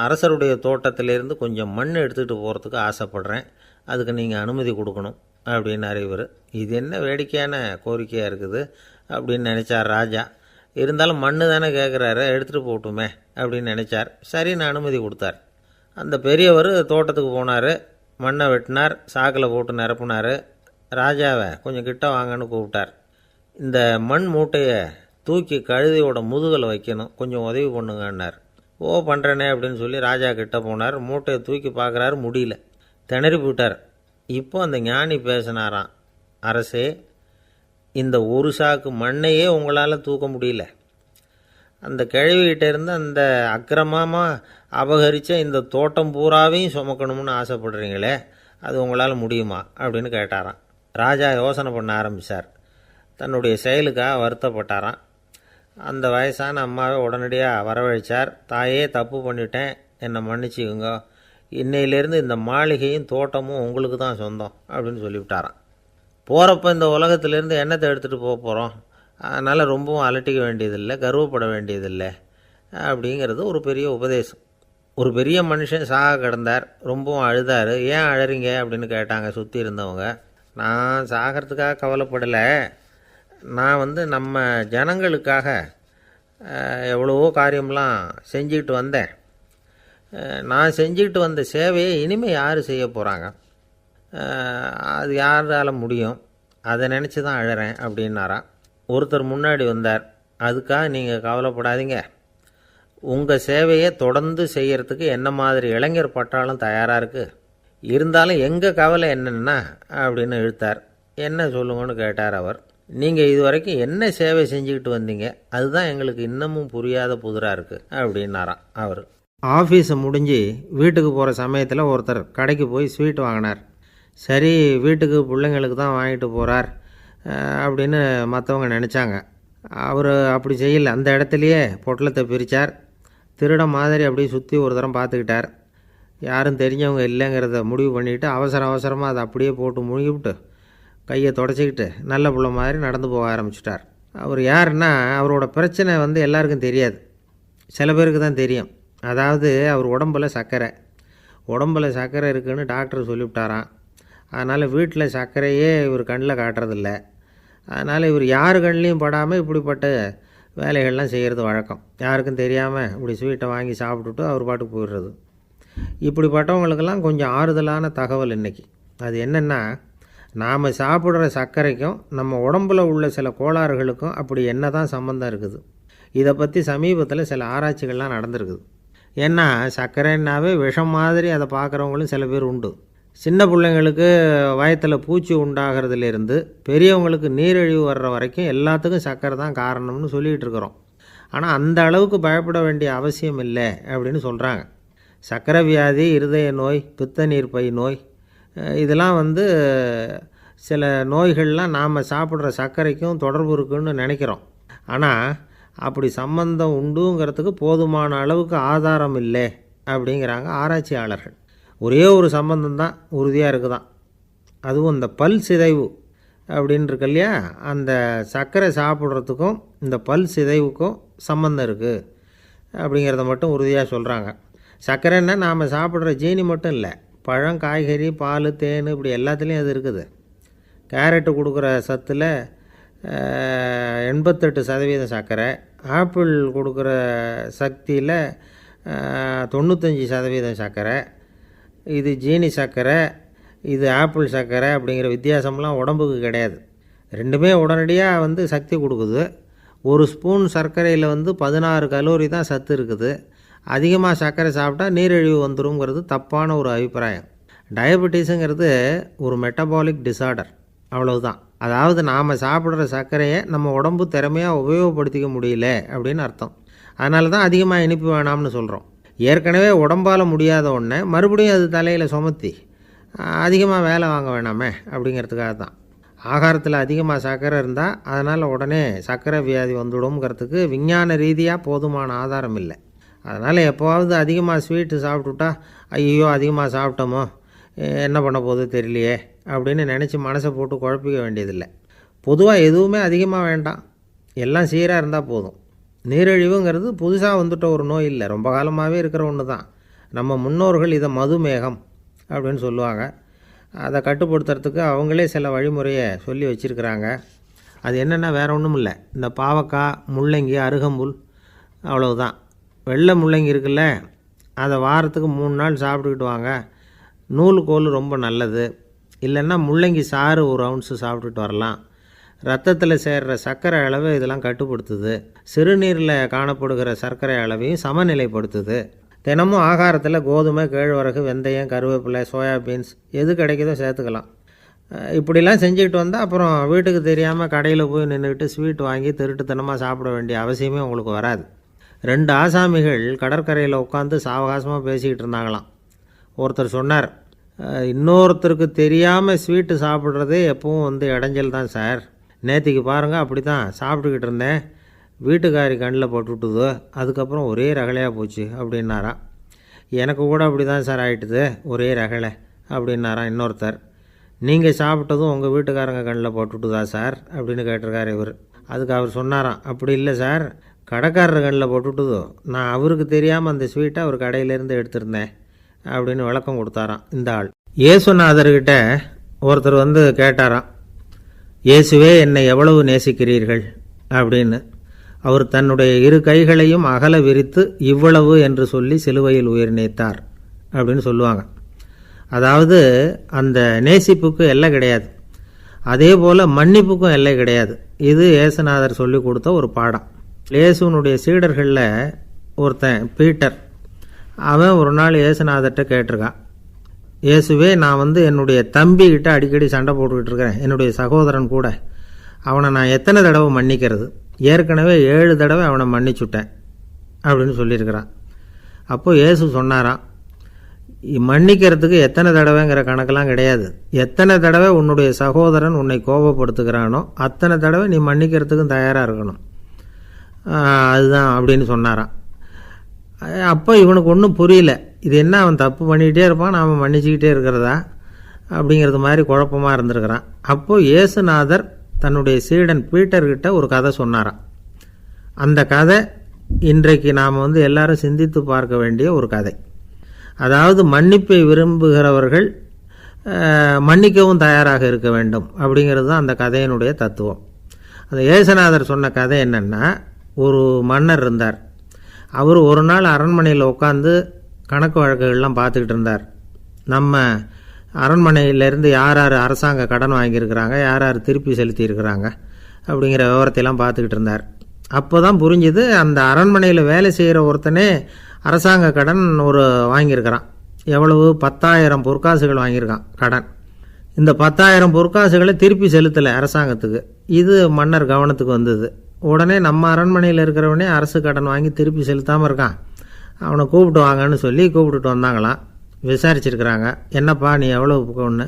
அரசருடைய தோட்டத்திலேருந்து கொஞ்சம் மண் எடுத்துகிட்டு போகிறதுக்கு ஆசைப்படுறேன், அதுக்கு நீங்கள் அனுமதி கொடுக்கணும் அப்படின்னாரு இவர். இது என்ன வேடிக்கையான கோரிக்கையாக இருக்குது அப்படின்னு நினச்சார் ராஜா. இருந்தாலும் மண் தானே கேட்குறாரு, எடுத்துகிட்டு போகட்டுமே அப்படின்னு நினச்சார். சரின்னு அனுமதி கொடுத்தார். அந்த பெரியவர் தோட்டத்துக்கு போனார், மண்ணை வெட்டினார், சாக்கில் போட்டு நிரப்புனார். ராஜாவை கொஞ்சம் கிட்ட வாங்கன்னு கூப்பிட்டார். இந்த மண் மூட்டையை தூக்கி கழுதையோட முதுகில் வைக்கணும், கொஞ்சம் உதவி பண்ணுங்கன்னார். ஓ, பண்ணுறேனே அப்படின்னு சொல்லி ராஜா கிட்ட போனார். மூட்டையை தூக்கி பார்க்குறாரு, முடியல, திணறி போயிட்டார். இப்போ அந்த ஞானி பேசினாராம். அரசே, இந்த ஒரு சாக்கு மண்ணையே உங்களால் தூக்க முடியல, அந்த கிழவிகிட்ட இருந்து அந்த அக்கிரமமாக அபகரித்த இந்த தோட்டம் பூராவையும் சுமக்கணும்னு ஆசைப்படுறீங்களே, அது உங்களால் முடியுமா அப்படின்னு கேட்டாராம். ராஜா யோசனை பண்ண ஆரம்பித்தார். தன்னுடைய செயலுக்காக வருத்தப்பட்டாராம். அந்த வயசான அம்மாவை உடனடியாக வரவழைச்சார். தாயே, தப்பு பண்ணிட்டேன், என்னை மன்னிச்சுக்குங்க, இன்னையிலேருந்து இந்த மாளிகையும் தோட்டமும் உங்களுக்கு தான் சொந்தம் அப்படின்னு சொல்லிவிட்டாராம். போகிறப்ப இந்த உலகத்திலேருந்து எண்ணத்தை எடுத்துகிட்டு போக போகிறோம், அதனால் ரொம்பவும் அலட்டிக்க வேண்டியதில்லை, கர்வப்பட வேண்டியதில்லை அப்படிங்கிறது ஒரு பெரிய உபதேசம். ஒரு பெரிய மனுஷன் சாக கிடந்தார், ரொம்பவும் அழுதார். ஏன் அழறீங்க அப்படின்னு கேட்டாங்க சுற்றி இருந்தவங்க. நான் சாகிறதுக்காக கவலைப்படலை, நான் நம்ம ஜனங்களுக்காக எவ்வளவோ காரியம்லாம் செஞ்சுக்கிட்டு வந்தேன். நான் செஞ்சுக்கிட்டு வந்த சேவையை இனிமேல் யார் செய்ய போகிறாங்க, அது யாரால் முடியும், அதை நினச்சி தான் அழறேன் அப்படின்னாராம். ஒருத்தர் முன்னாடி வந்தார். அதுக்காக நீங்கள் கவலைப்படாதீங்க, உங்கள் சேவையை தொடர்ந்து செய்கிறதுக்கு என்ன மாதிரி இளைஞர் பட்டாலும் தயாராக இருக்குது, இருந்தாலும் எங்கள் கவலை என்னென்னா அப்படின்னு இழுத்தார். என்ன சொல்லுங்கன்னு கேட்டார் அவர். நீங்கள் இது வரைக்கும் என்ன சேவை செஞ்சுக்கிட்டு வந்தீங்க, அதுதான் எங்களுக்கு இன்னமும் புரியாத புதிராக இருக்குது அப்படின்னாராம் அவர். ஆஃபீஸை முடிஞ்சு வீட்டுக்கு போகிற சமயத்தில் ஒருத்தர் கடைக்கு போய் ஸ்வீட் வாங்கினார். சரி, வீட்டுக்கு பிள்ளைங்களுக்கு தான் வாங்கிட்டு போகிறார் அப்படின்னு மற்றவங்க நினச்சாங்க. அவர் அப்படி செய்யலை. அந்த இடத்துலையே பொட்டலத்தை பிரித்தார். திருட மாதிரி அப்படியே சுற்றி ஒரு தரம் பார்த்துக்கிட்டார். யாரும் தெரிஞ்சவங்க இல்லைங்கிறத முடிவு பண்ணிவிட்டு அவசரமாக அதை அப்படியே போட்டு முழுகிவிட்டு கையை தொடச்சிக்கிட்டு நல்ல பிள்ளை மாதிரி நடந்து போக ஆரம்பிச்சிட்டார். அவர் யாருன்னா, அவரோட பிரச்சனை எல்லாருக்கும் தெரியாது, சில பேருக்கு தான் தெரியும். அதாவது அவர் உடம்பில் சர்க்கரை இருக்குதுன்னு டாக்டர் சொல்லிவிட்டாராம். அதனால் வீட்டில் சர்க்கரையே இவர் கண்ணில் காட்டுறதில்ல. அதனால் இவர் யார் கண்ணிலையும் படாமல் இப்படிப்பட்ட வேலைகள்லாம் செய்கிறது வழக்கம். யாருக்கும் தெரியாமல் இப்படி ஸ்வீட்டை வாங்கி சாப்பிட்டுட்டு அவர் பாட்டுக்கு போயிடுறது. இப்படிப்பட்டவங்களுக்கெல்லாம் கொஞ்சம் ஆறுதலான தகவல் இன்றைக்கி. அது என்னென்னா, நாம் சாப்பிட்ற சர்க்கரைக்கும் நம்ம உடம்பில் உள்ள சில கோளாறுகளுக்கும் அப்படி என்ன தான் சம்மந்தம் இருக்குது. இதை பற்றி சமீபத்தில் சில ஆராய்ச்சிகள்லாம் நடந்திருக்குது. ஏன்னா சர்க்கரைன்னாவே விஷம் மாதிரி அதை பார்க்குறவங்களும் சில பேர் உண்டு. சின்ன பிள்ளைங்களுக்கு வயத்தில் பூச்சி உண்டாகிறதுலேருந்து பெரியவங்களுக்கு நீரிழிவு வர்ற வரைக்கும் எல்லாத்துக்கும் சர்க்கரை தான் காரணம்னு சொல்லிகிட்டு இருக்கிறோம். ஆனால் அந்த அளவுக்கு பயப்பட வேண்டிய அவசியம் இல்லை அப்படின்னு சொல்கிறாங்க. சர்க்கரை வியாதி, இருதய நோய், பித்த நீர்ப்பை நோய், இதெல்லாம் சில நோய்கள்லாம் நாம் சாப்பிட்ற சர்க்கரைக்கும் தொடர்பு இருக்குன்னு நினைக்கிறோம். ஆனால் அப்படி சம்பந்தம் உண்டுங்கிறதுக்கு போதுமான அளவுக்கு ஆதாரம் இல்லை அப்படிங்கிறாங்க ஆராய்ச்சியாளர்கள். ஒரே ஒரு சம்பந்தம் தான் உறுதியாக இருக்குதான். அதுவும் இந்த பல் சிதைவு அப்படின்னு இருக்கு இல்லையா, அந்த சர்க்கரை சாப்பிட்றதுக்கும் இந்த பல் சிதைவுக்கும் சம்பந்தம் இருக்குது அப்படிங்கிறத மட்டும் உறுதியாக சொல்கிறாங்க. சர்க்கரைன்னா நாம் சாப்பிட்ற ஜீனி மட்டும் இல்லை, பழம், காய்கறி, பால், தேன், இப்படி எல்லாத்துலேயும் அது இருக்குது. கேரட்டு கொடுக்குற சத்தில் 88% சர்க்கரை, ஆப்பிள் கொடுக்குற சக்தியில் 95% சர்க்கரை. இது ஜீனி சர்க்கரை, இது ஆப்பிள் சர்க்கரை அப்படிங்கிற வித்தியாசம்லாம் உடம்புக்கு கிடையாது. ரெண்டுமே உடனடியாக சக்தி கொடுக்குது. ஒரு ஸ்பூன் சர்க்கரையில் 16 கலோரி தான் சத்து இருக்குது. அதிகமாக சர்க்கரை சாப்பிட்டா நீரிழிவு வந்துருங்கிறது தப்பான ஒரு அபிப்பிராயம். டயபெட்டிஸுங்கிறது ஒரு மெட்டபாலிக் டிஸார்டர், அவ்வளவுதான். அதாவது நாம் சாப்பிட்ற சர்க்கரையை நம்ம உடம்பு திறமையாக உபயோகப்படுத்திக்க முடியல அப்படின்னு அர்த்தம். அதனால தான் அதிகமாக இனிப்பு வேணாம்னு சொல்கிறோம். ஏற்கனவே உடம்பால் முடியாத ஒன்றை மறுபடியும் அது தலையில் சுமத்தி அதிகமாக வேலை வாங்க வேணாமே அப்படிங்கிறதுக்காக தான். ஆகாரத்தில் அதிகமாக சர்க்கரை இருந்தால் அதனால் உடனே சர்க்கரை வியாதி வந்துடும்ங்கிறதுக்கு விஞ்ஞான ரீதியாக போதுமான ஆதாரம் இல்லை. அதனால் எப்போவாவது அதிகமாக ஸ்வீட்டு சாப்பிட்டுட்டா ஐயோ அதிகமாக சாப்பிட்டோமோ, என்ன பண்ண போகுது தெரியலையே அப்படின்னு நினச்சி மனசை போட்டு குழப்பிக்க வேண்டியதில்லை. பொதுவாக எதுவுமே அதிகமாக வேண்டாம், எல்லாம் சீராக இருந்தால் போதும். நீரிழிவுங்கிறது புதுசாக வந்துட்ட ஒரு நோய் இல்லை, ரொம்ப காலமாகவே இருக்கிற ஒன்று தான். நம்ம முன்னோர்கள் இதை மதுமேகம் அப்படின்னு சொல்லுவாங்க. அதை கட்டுப்படுத்துறதுக்கு அவங்களே சில வழிமுறையை சொல்லி வச்சுருக்கிறாங்க. அது என்னென்னா வேறு ஒன்றும் இல்லை, இந்த பாவக்காய், முள்ளங்கி, அருகம்புல், அவ்வளவுதான். வெள்ளை முள்ளங்கி இருக்குல்ல, அதை வாரத்துக்கு 3 நாள் சாப்பிட்டுக்கிட்டு வாங்க. நூலுக்கோல் ரொம்ப நல்லது. இல்லைன்னா முள்ளங்கி சாறு 1 ounce சாப்பிட்டுட்டு வரலாம். ரத்தத்தில் சேர்கிற சர்க்கரை அளவை இதெல்லாம் கட்டுப்படுத்துது. சிறுநீரில் காணப்படுகிற சர்க்கரை அளவையும் சமநிலைப்படுத்துது. தினமும் ஆகாரத்தில் கோதுமை, கேழ்வரகு, வெந்தயம், கருவேப்பிலை, சோயாபீன்ஸ் எது கிடைக்குதோ சேர்த்துக்கலாம். இப்படிலாம் செஞ்சுக்கிட்டு வந்தால் அப்புறம் வீட்டுக்கு தெரியாமல் கடையில் போய் நின்றுக்கிட்டு ஸ்வீட் வாங்கி திருட்டுத்தனமாக சாப்பிட வேண்டிய அவசியமே உங்களுக்கு வராது. 2 ஆசாமிகள் கடற்கரையில் உட்காந்து சாவகாசமாக பேசிக்கிட்டு இருந்தாங்களாம். ஒருத்தர் சொன்னார், இன்னொருத்தருக்கு தெரியாமல் ஸ்வீட்டு சாப்பிட்றதே எப்பவும் இடைஞ்சல் தான் சார். நேற்றுக்கு பாருங்கள், அப்படி தான் சாப்பிட்டுக்கிட்டு இருந்தேன், வீட்டுக்காரி கண்ணில் போட்டுவிட்டுது, அதுக்கப்புறம் ஒரே ரகலையாக போச்சு அப்படின்னாராம். எனக்கு கூட அப்படி தான் சார் ஆகிட்டுது, ஒரே ரகலை அப்படின்னாராம் இன்னொருத்தர். நீங்கள் சாப்பிட்டதும் உங்கள் வீட்டுக்காரங்க கண்ணில் போட்டுவிட்டுதா சார் அப்படின்னு கேட்டிருக்கார் இவர். அதுக்கு அவர் சொன்னாராம், அப்படி இல்லை சார், கடைக்காரர் கண்ணில் போட்டுவிட்டுதோ, நான் அவருக்கு தெரியாமல் அந்த ஸ்வீட்டை அவர் கடையிலேருந்து எடுத்திருந்தேன் அப்படின்னு விளக்கம் கொடுத்தாராம் இந்த ஆள். இயேசுநாதர்கிட்ட ஒருத்தர் கேட்டாராம், இயேசுவே என்னை எவ்வளவு நேசிக்கிறீர்கள் அப்படின்னு. அவர் தன்னுடைய 2 கைகளையும் அகல விரித்து இவ்வளவு என்று சொல்லி சிலுவையில் உயிர் நீத்தார் அப்படின்னு சொல்லுவாங்க. அதாவது அந்த நேசிப்புக்கு எல்லை கிடையாது, அதே போல் மன்னிப்புக்கும் எல்லை கிடையாது. இது இயேசுநாதர் சொல்லி கொடுத்த ஒரு பாடம். இயேசுனுடைய சீடர்களில் ஒருத்தன் பீட்டர், அவன் ஒரு நாள் இயேசுநாதர்கிட்ட கேட்டிருக்கான், இயேசுவே நான் என்னுடைய தம்பிக்கிட்ட அடிக்கடி சண்டை போட்டுக்கிட்டு இருக்கிறேன், என்னுடைய சகோதரன் கூட, அவனை நான் எத்தனை தடவை மன்னிக்கிறது? ஏற்கனவே 7 தடவை அவனை மன்னிச்சுட்டேன் அப்படின்னு சொல்லியிருக்கிறான். அப்போது இயேசு சொன்னாராம், மன்னிக்கிறதுக்கு எத்தனை தடவைங்கிற கணக்கெல்லாம் கிடையாது, எத்தனை தடவை உன்னுடைய சகோதரன் உன்னை கோபப்படுத்துகிறானோ அத்தனை தடவை நீ மன்னிக்கிறதுக்கும் தயாராக இருக்கணும், அதுதான் அப்படின்னு சொன்னாராம். அப்போ இவனுக்கு ஒன்றும் புரியல, இது என்ன அவன் தப்பு பண்ணிக்கிட்டே இருப்பான், நாம் மன்னிச்சுக்கிட்டே இருக்கிறதா அப்படிங்கிறது மாதிரி குழப்பமாக இருந்திருக்கிறான். அப்போது இயேசுநாதர் தன்னுடைய சீடன் பீட்டர்கிட்ட ஒரு கதை சொன்னாராம். அந்த கதை இன்றைக்கு நாம் எல்லாரும் சிந்தித்து பார்க்க வேண்டிய ஒரு கதை. அதாவது மன்னிப்பை விரும்புகிறவர்கள் மன்னிக்கவும் தயாராக இருக்க வேண்டும் அப்படிங்கிறது தான் அந்த கதையினுடைய தத்துவம். அந்த இயேசுநாதர் சொன்ன கதை என்னென்னா, ஒரு மன்னர் இருந்தார். அவர் ஒரு நாள் அரண்மனையில் உட்காந்து கணக்கு வழக்குகள்லாம் பார்த்துக்கிட்டு இருந்தார். நம்ம அரண்மனையிலேருந்து யார் யார் அரசாங்க கடன் வாங்கியிருக்கிறாங்க, யார் யார் திருப்பி செலுத்தியிருக்கிறாங்க அப்படிங்கிற விவரத்தையெல்லாம் பார்த்துக்கிட்டு இருந்தார். அப்போ தான் புரிஞ்சுது, அந்த அரண்மனையில் வேலை செய்கிற ஒருத்தனே அரசாங்க கடன் வாங்கியிருக்கிறான். எவ்வளவு? 10,000 பொற்காசுகள் வாங்கியிருக்கான் கடன். இந்த 10,000 பொற்காசுகளை திருப்பி செலுத்தலை அரசாங்கத்துக்கு. இது மன்னர் கவனத்துக்கு வந்தது. உடனே நம்ம அரண்மனையில் இருக்கிறவனே அரசு கடன் வாங்கி திருப்பி செலுத்தாமல் இருக்கான், அவனை கூப்பிட்டு வாங்கன்னு சொல்லி கூப்பிட்டுட்டு வந்தாங்களாம். விசாரிச்சிருக்கிறாங்க. என்னப்பா நீ எவ்வளோ ஒன்று?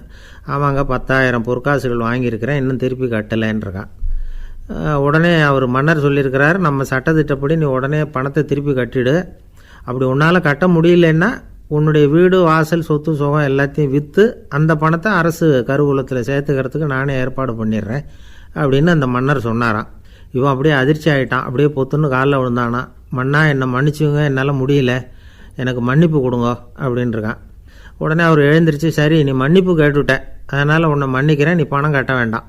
ஆமாங்க 10,000 பொற்காசுகள் வாங்கியிருக்கிறேன், இன்னும் திருப்பி கட்டலைன்றிருக்கான். உடனே அவர் மன்னர் சொல்லியிருக்கிறார், நம்ம சட்டத்திட்டப்படி நீ உடனே பணத்தை திருப்பி கட்டிடு. அப்படி உன்னால் கட்ட முடியலன்னா உன்னுடைய வீடு வாசல் சொத்து சுகம் எல்லாத்தையும் விற்று அந்த பணத்தை அரசு கருவூலத்தில் சேர்த்துக்கிறதுக்கு நானே ஏற்பாடு பண்ணிடுறேன் அப்படின்னு அந்த மன்னர் சொன்னாராம். இவன் அப்படியே அதிர்ச்சி ஆகிட்டான். அப்படியே பொத்துன்னு காலில் விழுந்தானா. மன்னா என்னை மன்னிச்சுங்க, என்னால் முடியல, எனக்கு மன்னிப்பு கொடுங்க அப்படின்ட்டுருக்கான். உடனே அவர் எழுந்திரிச்சு, சரி நீ மன்னிப்பு கேட்டுவிட்டேன், அதனால் உன்னை மன்னிக்கிறேன், நீ பணம் கட்ட வேண்டாம்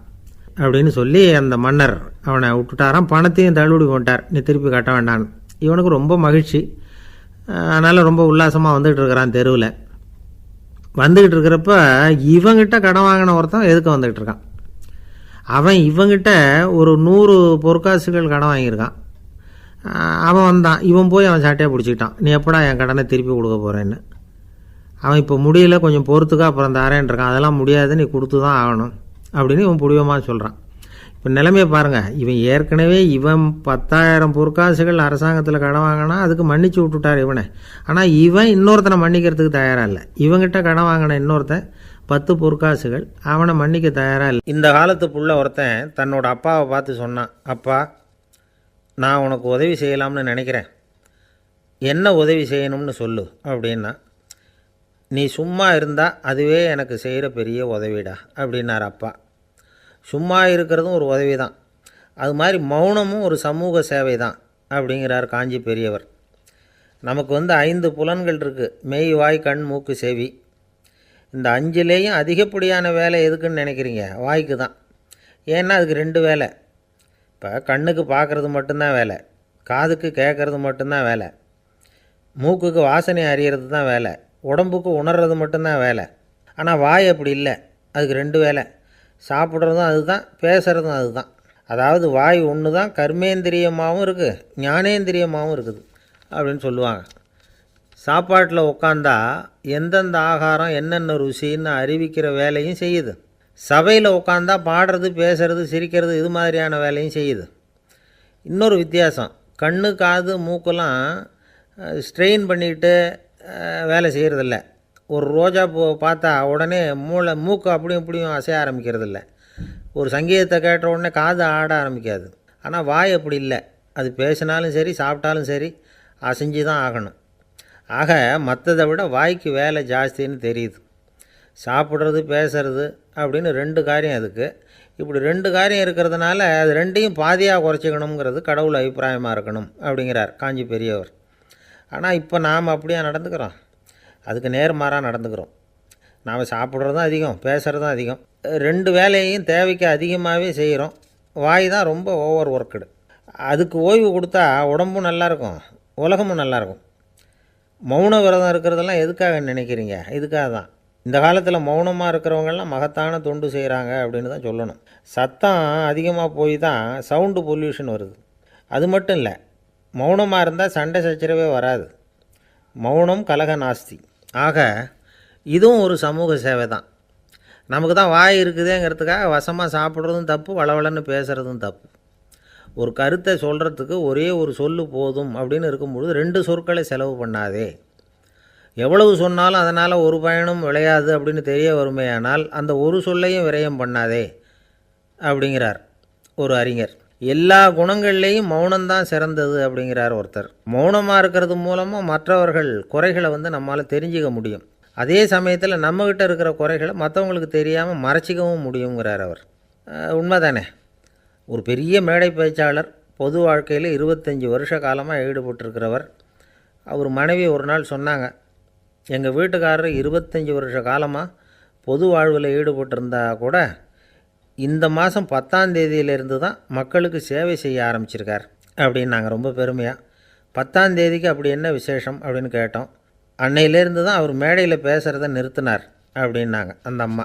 அப்படின்னு சொல்லி அந்த மன்னர் அவனை விட்டுட்டாராம். பணத்தையும் தள்ளுபடி பண்ணிட்டார், நீ திருப்பி கட்ட வேண்டான்னு. இவனுக்கு ரொம்ப மகிழ்ச்சி. அதனால் ரொம்ப உல்லாசமாக வந்துகிட்டு இருக்கிறான். தெருவில் வந்துக்கிட்டு இருக்கிறப்ப இவங்கிட்ட கடன் வாங்கின ஒருத்தன் எதுக்கு வந்துக்கிட்டு இருக்கான். அவன் இவங்கிட்ட ஒரு 100 பொற்காசுகள் கடன் வாங்கியிருக்கான். அவன் வந்தான். இவன் போய் அவன் சாட்டையாக பிடிச்சிக்கிட்டான், நீ எப்படா என் கடனை திருப்பி கொடுக்க போகிறேன்னு. அவன் இப்போ முடியல, கொஞ்சம் பொறுத்துக்கா, அப்புறம் தரேன் இருக்கான். அதெல்லாம் முடியாது, நீ கொடுத்து தான் ஆகணும் அப்படின்னு இவன் புடிவமாக சொல்கிறான். இப்போ நிலைமையை பாருங்கள். இவன் ஏற்கனவே 10,000 பொற்காசுகள் அரசாங்கத்தில் கடன் வாங்கினா அதுக்கு மன்னிச்சு விட்டுட்டார் இவனை. ஆனால் இவன் இன்னொருத்தனை மன்னிக்கிறதுக்கு தயாராக இல்லை. இவங்கிட்ட கடன் வாங்கின இன்னொருத்தன் 10 பொற்காசுகள், அவனை மன்னிக்க தயாராக இல்லை. இந்த காலத்து புள்ள ஒருத்தன் தன்னோட அப்பாவை பார்த்து சொன்னான், அப்பா நான் உனக்கு உதவி செய்யலாம்னு நினைக்கிறேன், என்ன உதவி செய்யணும்னு சொல்லு அப்படின்னா. நீ சும்மா இருந்தால் அதுவே எனக்கு செய்கிற பெரிய உதவிடா அப்படின்னார் அப்பா. சும்மா இருக்கிறதும் ஒரு உதவி தான், அது மாதிரி மௌனமும் ஒரு சமூக சேவை தான் அப்படிங்கிறார் காஞ்சி பெரியவர். நமக்கு 5 புலன்கள் இருக்குது, மெய் வாய் கண் மூக்கு செவி. இந்த 5லேயும் அதிகப்படியான வேலை எதுக்குன்னு நினைக்கிறீங்க? வாய்க்கு தான். ஏன்னா அதுக்கு 2 வேலை. இப்போ கண்ணுக்கு பார்க்குறது மட்டும்தான் வேலை, காதுக்கு கேட்குறது மட்டும்தான் வேலை, மூக்குக்கு வாசனை அறியறது தான் வேலை, உடம்புக்கு உணர்றது மட்டும்தான் வேலை. ஆனால் வாய் அப்படி இல்லை, அதுக்கு 2 வேலை. சாப்பிட்றதும் அதுதான், பேசுகிறதும் அதுதான். அதாவது வாய் ஒன்று தான் கர்மேந்திரியமாகவும் இருக்குது, ஞானேந்திரியமாகவும் இருக்குது அப்படின்னு சொல்லுவாங்க. சாப்பாட்டில் உட்காந்தா எந்தெந்த ஆகாரம் என்னென்ன ருசின்னு அறிவிக்கிற வேலையும் செய்யுது. சபையில் உட்காந்தா பாடுறது, பேசுறது, சிரிக்கிறது, இது மாதிரியான வேலையும் செய்யுது. இன்னொரு வித்தியாசம், கண்ணு காது மூக்கெல்லாம் ஸ்ட்ரெயின் பண்ணிக்கிட்டு வேலை செய்கிறதில்ல. ஒரு ரோஜா பூ பார்த்தா உடனே மூக்கு அப்படியும் இப்படியும் அசைய ஆரம்பிக்கிறதில்ல. ஒரு சங்கீதத்தை கேட்ட உடனே காது ஆட ஆரம்பிக்காது. ஆனால் வாய் அப்படி இல்லை, அது பேசினாலும் சரி சாப்பிட்டாலும் சரி அசைஞ்சு தான் ஆகணும். ஆக மற்றதை விட வாய்க்கு வேலை ஜாஸ்தின்னு தெரியுது. சாப்பிட்றது பேசுறது அப்படின்னு 2 காரியம் அதுக்கு. இப்படி 2 காரியம் இருக்கிறதுனால அது 2ஐயும் பாதியாக குறைச்சிக்கணுங்கிறது கடவுள் அபிப்பிராயமாக இருக்கணும் அப்படிங்கிறார் காஞ்சி பெரியவர். ஆனால் இப்போ நாம் அப்படியே நடந்துக்கிறோம், அதுக்கு நேர்மாறாக நடந்துக்கிறோம். நாம் சாப்பிட்றதும் அதிகம், பேசுகிறதும் அதிகம், 2 வேலையையும் தேவைக்கு அதிகமாகவே செய்கிறோம். வாய் தான் ரொம்ப ஓவர் ஒர்க்குடு. அதுக்கு ஓய்வு கொடுத்தா உடம்பும் நல்லாயிருக்கும், உலகமும் நல்லாயிருக்கும். மௌன விரதம் இருக்கிறதெல்லாம் எதுக்காக நினைக்கிறீங்க? இதுக்காக தான். இந்த காலத்தில் மௌனமாக இருக்கிறவங்கெல்லாம் மகத்தான தொண்டு செய்கிறாங்க அப்படின்னு தான் சொல்லணும். சத்தம் அதிகமாக போய் தான் சவுண்டு பொல்யூஷன் வருது. அது மட்டும் இல்லை, மௌனமாக இருந்தால் சண்டை சச்சரவே வராது. மௌனம் கலக நாஸ்தி. ஆக இதுவும் ஒரு சமூக சேவை தான். நமக்கு தான் வாய் இருக்குதேங்கிறதுக்காக வசமாக சாப்பிட்றதும் தப்பு, வளவளன்னு பேசுகிறதும் தப்பு. ஒரு கருத்தை சொல்கிறதுக்கு ஒரே ஒரு சொல்லு போதும் அப்படின்னு இருக்கும்பொழுது 2 சொற்களை செலவு பண்ணாதே. எவ்வளவு சொன்னாலும் அதனால் ஒரு பயனும் விளையாது அப்படின்னு தெரிய வருமேயானால் அந்த ஒரு சொல்லையும் விரயம் பண்ணாதே அப்படிங்கிறார் ஒரு அறிஞர். எல்லா குணங்கள்லேயும் மௌனம்தான் சிறந்தது அப்படிங்கிறார் ஒருத்தர். மௌனமாக இருக்கிறது மூலமாக மற்றவர்கள் குறைகளை நம்மால் தெரிஞ்சிக்க முடியும். அதே சமயத்தில் நம்மக்கிட்ட இருக்கிற குறைகளை மற்றவங்களுக்கு தெரியாமல் மறைச்சிக்கவும் முடியுங்கிறார் அவர். உண்மைதானே? ஒரு பெரிய மேடை பேச்சாளர், பொது வாழ்க்கையில் 25 வருஷ காலமாக ஈடுபட்டிருக்கிறவர். அவர் மனைவி ஒரு நாள் சொன்னாங்க, எங்கள் வீட்டுக்காரர் 25 வருஷ காலமாக பொது வாழ்வில் ஈடுபட்டிருந்தா கூட இந்த மாதம் 10ஆம் தேதியிலிருந்து தான் மக்களுக்கு சேவை செய்ய ஆரம்பிச்சிருக்கார் அப்படின்னு நாங்கள் ரொம்ப பெருமையாக. 10ஆம் தேதிக்கு அப்படி என்ன விசேஷம் அப்படின்னு கேட்டோம். அன்னையிலேருந்து தான் அவர் மேடையில் பேசுகிறத நிறுத்தினார் அப்படின்னாங்க அந்த அம்மா.